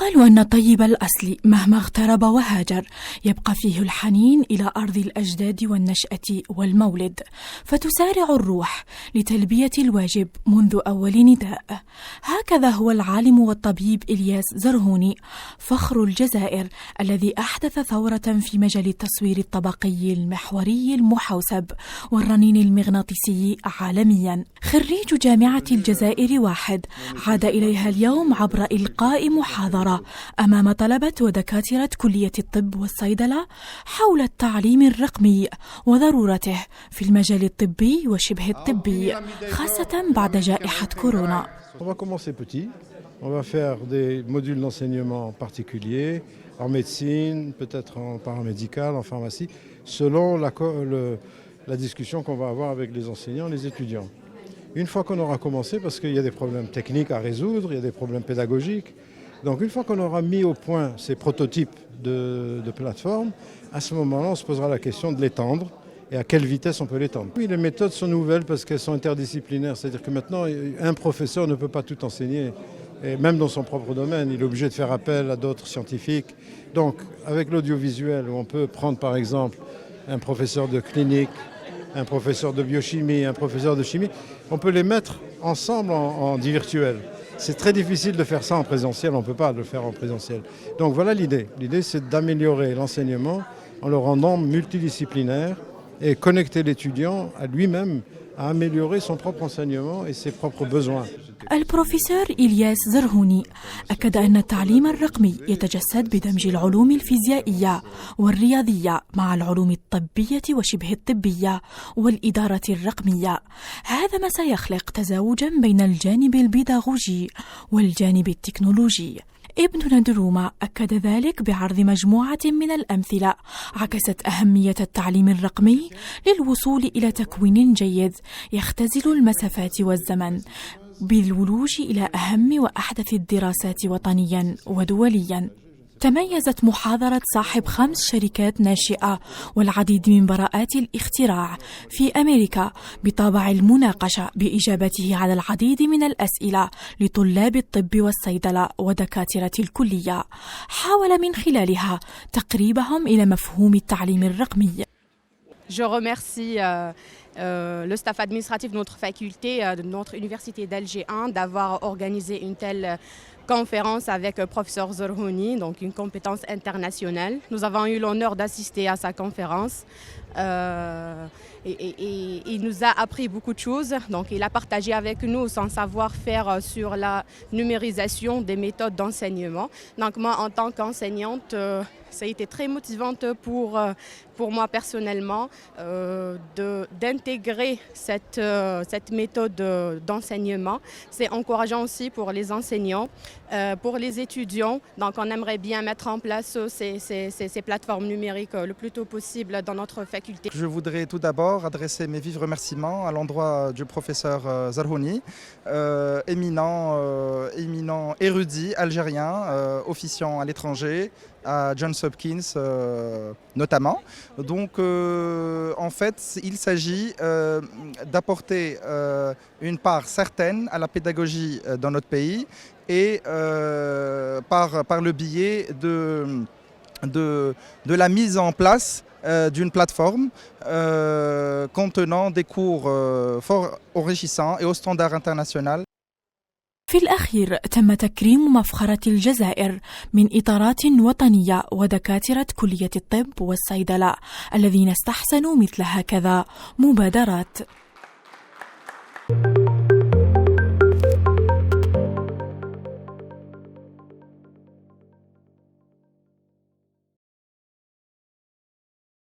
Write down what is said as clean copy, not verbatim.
يقال أن الطيب الأصلي مهما اغترب وهاجر يبقى فيه الحنين إلى أرض الأجداد والنشأة والمولد، فتسارع الروح لتلبية الواجب منذ أول نداء. هكذا هو العالم والطبيب إلياس زرهوني، فخر الجزائر الذي أحدث ثورة في مجال التصوير الطبقي المحوري المحوسب والرنين المغناطيسي عالميا. خريج جامعة الجزائر واحد عاد إليها اليوم عبر إلقاء محاضرة أمام طلبة ودكاترة كلية الطب والصيدلة حول التعليم الرقمي وضرورته في المجال الطبي وشبه الطبي، خاصة بعد جائحة كورونا. On va commencer petit. On va faire des modules d'enseignement particuliers, en médecine, peut-être en paramédical, en pharmacie, selon la discussion qu'on va avoir avec les enseignants, les étudiants. Une fois qu'on aura commencé, parce qu'il y a des problèmes techniques à résoudre, il y a des problèmes pédagogiques, donc une fois qu'on aura mis au point ces prototypes de plateformes, à ce moment-là, on se posera la question de l'étendre et à quelle vitesse on peut l'étendre. Oui, les méthodes sont nouvelles parce qu'elles sont interdisciplinaires, c'est-à-dire que maintenant, un professeur ne peut pas tout enseigner, et même dans son propre domaine, il est obligé de faire appel à d'autres scientifiques. Donc, avec l'audiovisuel, on peut prendre par exemple un professeur de clinique, un professeur de biochimie, un professeur de chimie, on peut les mettre ensemble en virtuel. C'est très difficile de faire ça en présentiel, on ne peut pas le faire en présentiel. Donc voilà l'idée. L'idée, c'est d'améliorer l'enseignement en le rendant multidisciplinaire et connecter l'étudiant à lui-même à améliorer son propre enseignement et ses propres besoins. البروفيسور إلياس زرهوني أكد أن التعليم الرقمي يتجسد بدمج العلوم الفيزيائية والرياضية مع العلوم الطبية وشبه الطبية والإدارة الرقمية. هذا ما سيخلق تزاوجا بين الجانب البيداغوجي والجانب التكنولوجي. ابن ندروما أكد ذلك بعرض مجموعة من الأمثلة عكست أهمية التعليم الرقمي للوصول إلى تكوين جيد يختزل المسافات والزمن بالولوج إلى أهم وأحدث الدراسات وطنيا ودوليا. تميزت محاضرة صاحب 5 شركات ناشئة والعديد من براءات الاختراع في أمريكا بطابع المناقشة بإجابته على العديد من الأسئلة لطلاب الطب والصيدلة ودكاترة الكلية، حاول من خلالها تقريبهم إلى مفهوم التعليم الرقمي. Je remercie le staff administratif de notre faculté, de notre université d'Alger 1, d'avoir organisé une telle conférence avec le professeur Zerhouni, donc une compétence internationale. Nous avons eu l'honneur d'assister à sa conférence. Et il nous a appris beaucoup de choses. Donc, il a partagé avec nous son savoir-faire sur la numérisation des méthodes d'enseignement. Donc, moi, en tant qu'enseignante, ça a été très motivante pour moi personnellement d'intégrer cette méthode d'enseignement. C'est encourageant aussi pour les enseignants, pour les étudiants. Donc, on aimerait bien mettre en place ces plateformes numériques le plus tôt possible dans notre faculté. Je voudrais tout d'abord adresser mes vifs remerciements à l'endroit du professeur Zerhouni, éminent érudit algérien, officiant à l'étranger, à Johns Hopkins notamment. Donc en fait, il s'agit d'apporter une part certaine à la pédagogie dans notre pays et par le biais de la mise en place d'une plateforme contenant des cours fort enrichissants et au standard international. في الأخير تم تكريم مفخرة الجزائر من إطارات وطنية ودكاترة كلية الطب والصيدلة الذين استحسنوا مثل هكذا مبادرات.